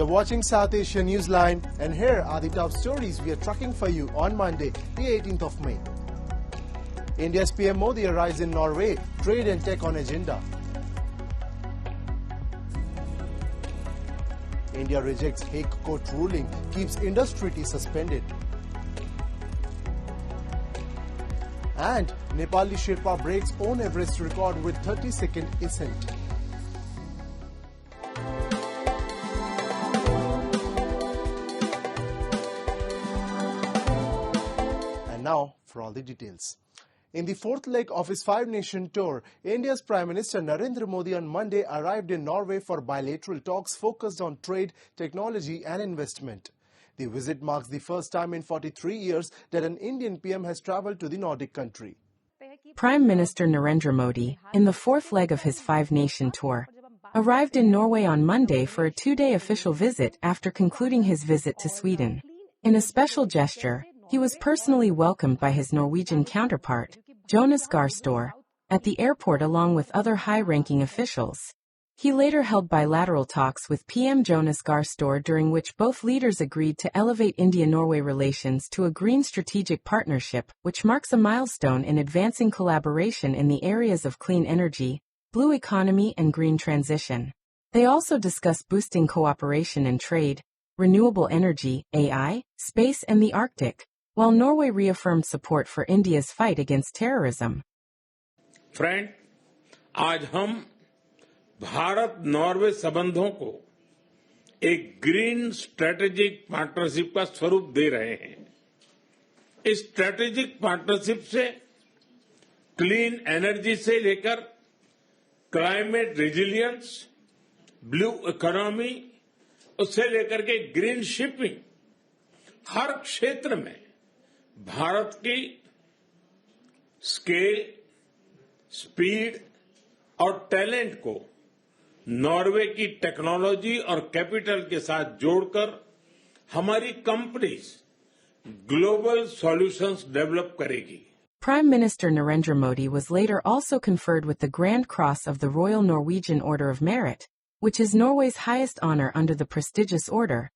watching South Asia Newsline, and here are the top stories we are tracking for you on Monday, the 18th of May. India's PM Modi arrives in Norway, trade and tech on agenda. India rejects Hague Court ruling, keeps industry suspended. And Nepali Sherpa breaks own Everest record with 30-second ascent. And now for all the details. In the fourth leg of his five-nation tour, India's Prime Minister Narendra Modi on Monday arrived in Norway for bilateral talks focused on trade, technology and investment. The visit marks the first time in 43 years that an Indian PM has travelled to the Nordic country. Prime Minister Narendra Modi, in the fourth leg of his five-nation tour, arrived in Norway on Monday for a two-day official visit after concluding his visit to Sweden. In a special gesture, he was personally welcomed by his Norwegian counterpart, Jonas Gahr Støre, at the airport along with other high-ranking officials. He later held bilateral talks with PM Jonas Gahr Støre during which both leaders agreed to elevate India-Norway relations to a green strategic partnership, which marks a milestone in advancing collaboration in the areas of clean energy, blue economy and green transition. They also discussed boosting cooperation in trade, renewable energy, AI, space and the Arctic, while Norway reaffirmed support for India's fight against terrorism. Friend, आज हम Bharat Norway संबंधों को एक green strategic partnership का स्वरूप दे रहे हैं। इस स्ट्रेटेजिक पार्टनरशिप से क्लीन एनर्जी से लेकर क्लाइमेट रेजिलियंस, ब्लू इकोनॉमी, उससे लेकर के ग्रीन शिपिंग, हर क्षेत्र में भारत की स्केल, स्पीड और टैलेंट को नॉर्वे की टेक्नोलॉजी और कैपिटल के साथ जोड़कर हमारी कंपनीज ग्लोबल सॉल्यूशंस डेवलप करेगी. Prime Minister Narendra Modi was later also conferred with the Grand Cross of the Royal Norwegian Order of Merit, which is Norway's highest honor under the prestigious order,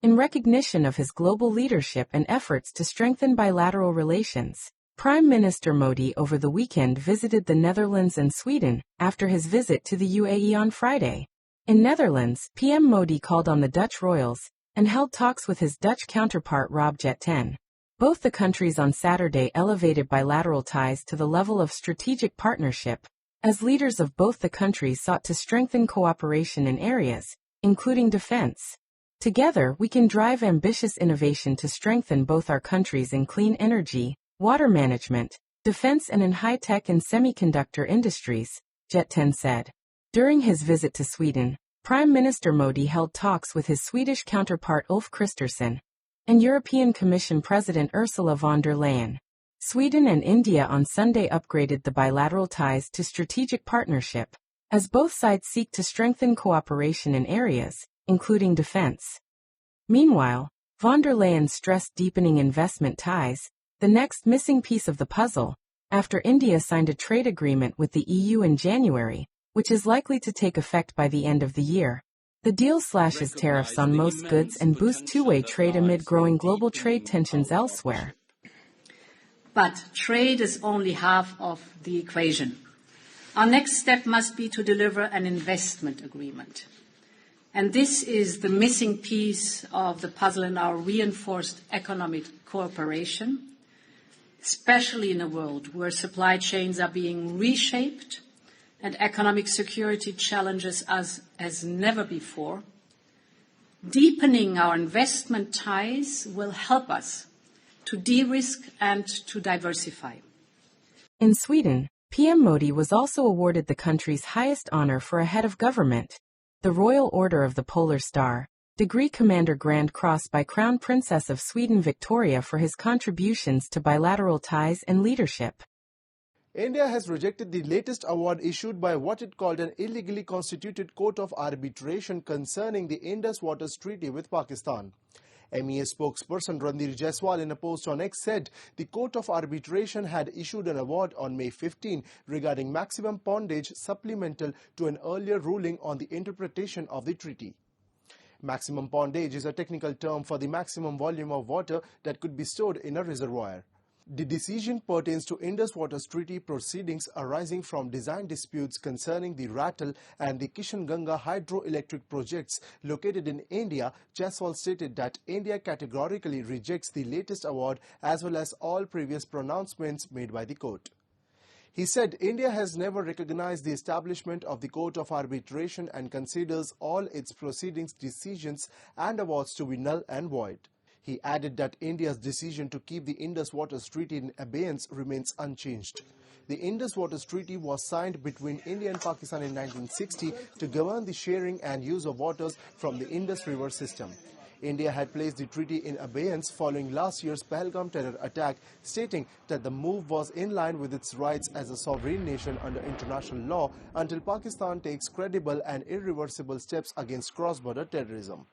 in recognition of his global leadership and efforts to strengthen bilateral relations. Prime Minister Modi over the weekend visited the Netherlands and Sweden after his visit to the UAE on Friday. In Netherlands, PM Modi called on the Dutch royals and held talks with his Dutch counterpart Rob Jetten. Both the countries on Saturday elevated bilateral ties to the level of strategic partnership, as leaders of both the countries sought to strengthen cooperation in areas, including defense. Together, we can drive ambitious innovation to strengthen both our countries in clean energy, water management, defense and in high-tech and semiconductor industries, Jetten said. During his visit to Sweden, Prime Minister Modi held talks with his Swedish counterpart Ulf Kristersson and European Commission President Ursula von der Leyen. Sweden and India on Sunday upgraded the bilateral ties to strategic partnership, as both sides seek to strengthen cooperation in areas, including defense. Meanwhile, von der Leyen stressed deepening investment ties, the next missing piece of the puzzle, after India signed a trade agreement with the EU in January, which is likely to take effect by the end of the year. The deal slashes tariffs on most goods and boosts two-way trade amid growing global trade tensions elsewhere. But trade is only half of the equation. Our next step must be to deliver an investment agreement. And this is the missing piece of the puzzle in our reinforced economic cooperation, especially in a world where supply chains are being reshaped and economic security challenges us as never before. Deepening our investment ties will help us to de-risk and to diversify. In Sweden, PM Modi was also awarded the country's highest honor for a head of government, the Royal Order of the Polar Star, Degree Commander Grand Cross by Crown Princess of Sweden Victoria for his contributions to bilateral ties and leadership. India has rejected the latest award issued by what it called an illegally constituted court of arbitration concerning the Indus Waters Treaty with Pakistan. MEA spokesperson Randir Jaiswal in a post on X said the Court of Arbitration had issued an award on May 15 regarding maximum pondage supplemental to an earlier ruling on the interpretation of the treaty. Maximum pondage is a technical term for the maximum volume of water that could be stored in a reservoir. The decision pertains to Indus Waters Treaty proceedings arising from design disputes concerning the Ratal and the Kishanganga hydroelectric projects located in India. Jaiswal stated that India categorically rejects the latest award as well as all previous pronouncements made by the court. He said India has never recognized the establishment of the Court of Arbitration and considers all its proceedings, decisions and awards to be null and void. He added that India's decision to keep the Indus Waters Treaty in abeyance remains unchanged. The Indus Waters Treaty was signed between India and Pakistan in 1960 to govern the sharing and use of waters from the Indus River system. India had placed the treaty in abeyance following last year's Pahalgam terror attack, stating that the move was in line with its rights as a sovereign nation under international law until Pakistan takes credible and irreversible steps against cross-border terrorism.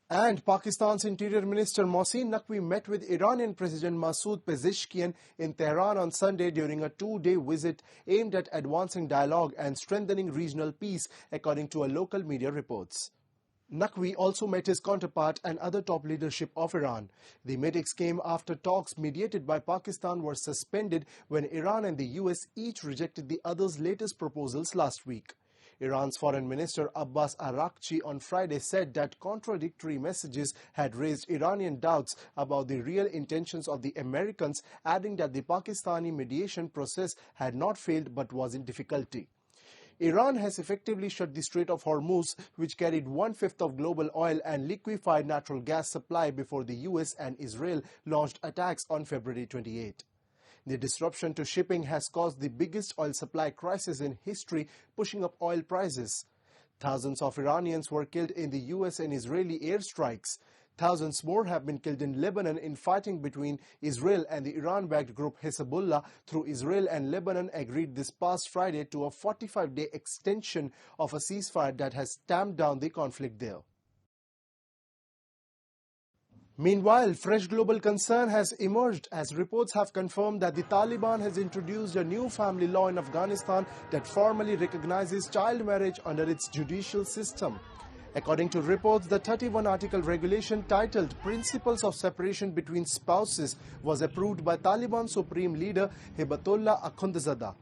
And Pakistan's Interior Minister Mohsin Naqvi met with Iranian President Masoud Pezeshkian in Tehran on Sunday during a two-day visit aimed at advancing dialogue and strengthening regional peace, according to a local media reports. Naqvi also met his counterpart and other top leadership of Iran. The meetings came after talks mediated by Pakistan were suspended when Iran and the US each rejected the other's latest proposals last week. Iran's Foreign Minister Abbas Araghchi on Friday said that contradictory messages had raised Iranian doubts about the real intentions of the Americans, adding that the Pakistani mediation process had not failed but was in difficulty. Iran has effectively shut the Strait of Hormuz, which carried 1/5 of global oil and liquefied natural gas supply before the US and Israel launched attacks on February 28. The disruption to shipping has caused the biggest oil supply crisis in history, pushing up oil prices. Thousands of Iranians were killed in the US and Israeli airstrikes. Thousands more have been killed in Lebanon in fighting between Israel and the Iran-backed group Hezbollah, through Israel and Lebanon agreed this past Friday to a 45-day extension of a ceasefire that has tamped down the conflict there. Meanwhile, fresh global concern has emerged as reports have confirmed that the Taliban has introduced a new family law in Afghanistan that formally recognizes child marriage under its judicial system. According to reports, the 31-article regulation titled Principles of Separation Between Spouses was approved by Taliban Supreme Leader Hibatullah Akhundzada.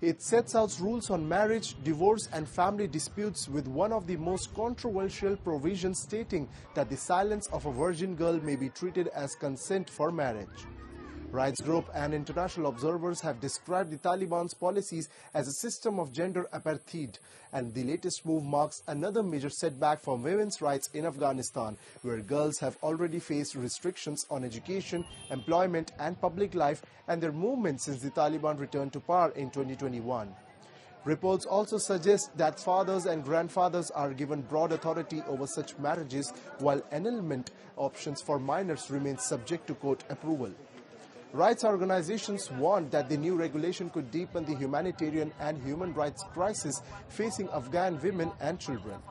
It sets out rules on marriage, divorce and family disputes, with one of the most controversial provisions stating that the silence of a virgin girl may be treated as consent for marriage. Rights groups and international observers have described the Taliban's policies as a system of gender apartheid, and the latest move marks another major setback for women's rights in Afghanistan, where girls have already faced restrictions on education, employment and public life and their movement since the Taliban returned to power in 2021. Reports also suggest that fathers and grandfathers are given broad authority over such marriages, while annulment options for minors remain subject to court approval. Rights organizations warned that the new regulation could deepen the humanitarian and human rights crisis facing Afghan women and children.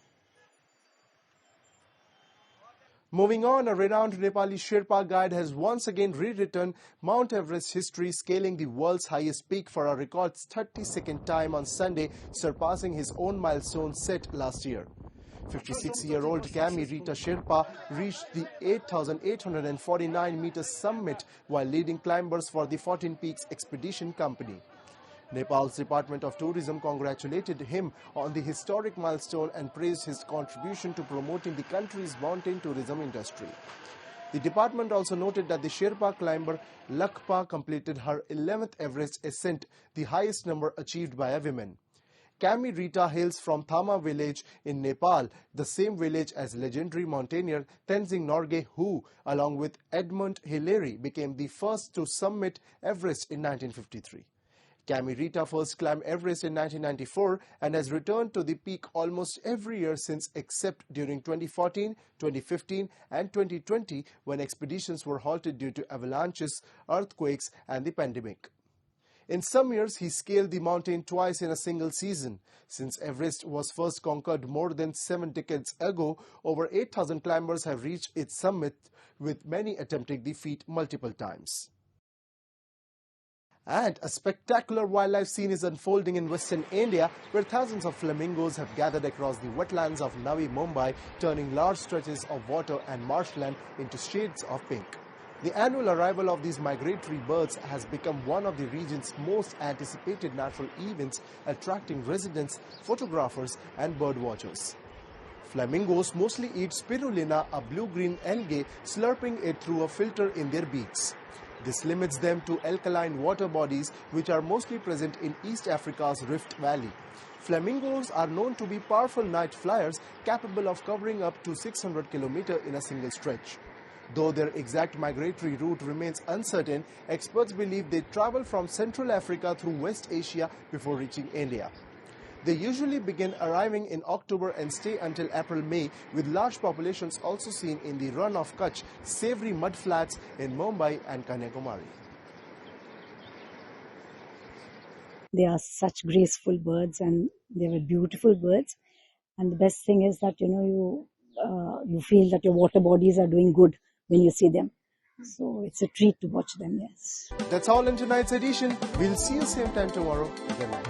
Moving on, a renowned Nepali Sherpa guide has once again rewritten Mount Everest history, scaling the world's highest peak for a record 32nd time on Sunday, surpassing his own milestone set last year. 56-year-old Kami Rita Sherpa reached the 8,849-meter summit while leading climbers for the 14 Peaks Expedition Company. Nepal's Department of Tourism congratulated him on the historic milestone and praised his contribution to promoting the country's mountain tourism industry. The department also noted that the Sherpa climber Lakpa completed her 11th Everest ascent, the highest number achieved by a woman. Kami Rita hails from Thama village in Nepal, the same village as legendary mountaineer Tenzing Norgay, who, along with Edmund Hillary, became the first to summit Everest in 1953. Kami Rita first climbed Everest in 1994 and has returned to the peak almost every year since, except during 2014, 2015 and 2020, when expeditions were halted due to avalanches, earthquakes and the pandemic. In some years, he scaled the mountain twice in a single season. Since Everest was first conquered more than 7 decades ago, over 8,000 climbers have reached its summit, with many attempting the feat multiple times. And a spectacular wildlife scene is unfolding in western India, where thousands of flamingos have gathered across the wetlands of Navi Mumbai, turning large stretches of water and marshland into shades of pink. The annual arrival of these migratory birds has become one of the region's most anticipated natural events, attracting residents, photographers, and birdwatchers. Flamingos mostly eat spirulina, a blue-green algae, slurping it through a filter in their beaks. This limits them to alkaline water bodies, which are mostly present in East Africa's Rift Valley. Flamingos are known to be powerful night flyers, capable of covering up to 600 km in a single stretch. Though their exact migratory route remains uncertain, experts believe they travel from Central Africa through West Asia before reaching India. They usually begin arriving in October and stay until April-May, with large populations also seen in the Run of Kutch, savory mudflats in Mumbai and Kanyakumari. They are such graceful birds, and they were beautiful birds. And the best thing is that you feel that your water bodies are doing good when you see them. So it's a treat to watch them. Yes. That's all in tonight's edition. We'll see you same time tomorrow. Good night.